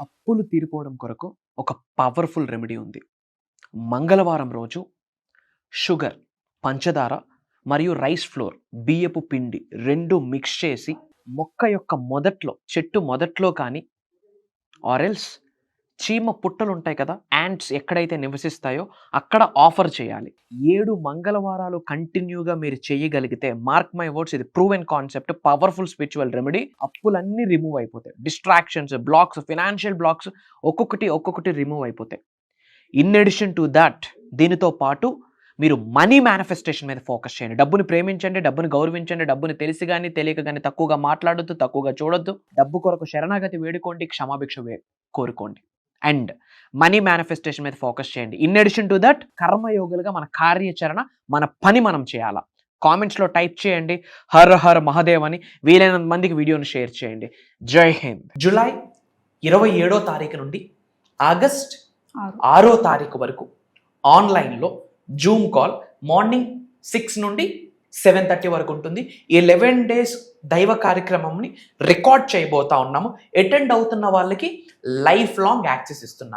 అప్పులు తీరిపోవడం కొరకు ఒక పవర్ఫుల్ రెమెడీ ఉంది. మంగళవారం రోజు షుగర్, పంచదార మరియు రైస్ ఫ్లోర్, బియ్యపు పిండి 2 మిక్స్ చేసి మొక్క యొక్క చెట్టు మొదట్లో కానీ ఆరెల్స్ చీమ పుట్టలు ఉంటాయి కదా, యాంట్స్ ఎక్కడైతే నివసిస్తాయో అక్కడ ఆఫర్ చేయాలి. 7 మంగళవారాలు కంటిన్యూగా మీరు చేయగలిగితే, మార్క్ మై వర్డ్స్, ఇది proven concept, powerful spiritual remedy. అప్పులన్నీ రిమూవ్ అయిపోతాయి. డిస్ట్రాక్షన్స్, బ్లాక్స్, ఫినాన్షియల్ బ్లాక్స్ ఒక్కొక్కటి రిమూవ్ అయిపోతాయి. ఇన్ అడిషన్ టు దాట్, దీనితో పాటు మీరు మనీ మేనిఫెస్టేషన్ మీద ఫోకస్ చేయండి. డబ్బుని ప్రేమించండి, డబ్బుని గౌరవించండి, డబ్బుని తెలిసి కానీ తెలియక కానీ తక్కువగా మాట్లాడొద్దు, తక్కువగా చూడొద్దు. డబ్బు కొరకు శరణాగతి వేడుకోండి, క్షమాభిక్ష కోరుకోండి. అండ్ మనీ మేనిఫెస్టేషన్ మీద ఫోకస్ చేయండి. ఇన్ అడిషన్ టు దట్, కర్మయోగులుగా మన కార్యాచరణ, మన పని మనం చేయాలా. కామెంట్స్లో టైప్ చేయండి హర్ హర్ మహాదేవ్ అని. వీలైనంత మందికి వీడియోని షేర్ చేయండి. జై హింద్. జూలై 27వ తారీఖు నుండి ఆగస్ట్ 6వ తారీఖు వరకు ఆన్లైన్లో జూమ్ కాల్ మార్నింగ్ 6 నుండి 7:30 వరకు ఉంటుంది. ఈ 11 days దైవ కార్యక్రమంని రికార్డ్ చేయబోతా ఉన్నాము. అటెండ్ అవుతున్న వాళ్ళకి లైఫ్ లాంగ్ యాక్సెస్ ఇస్తున్నాము.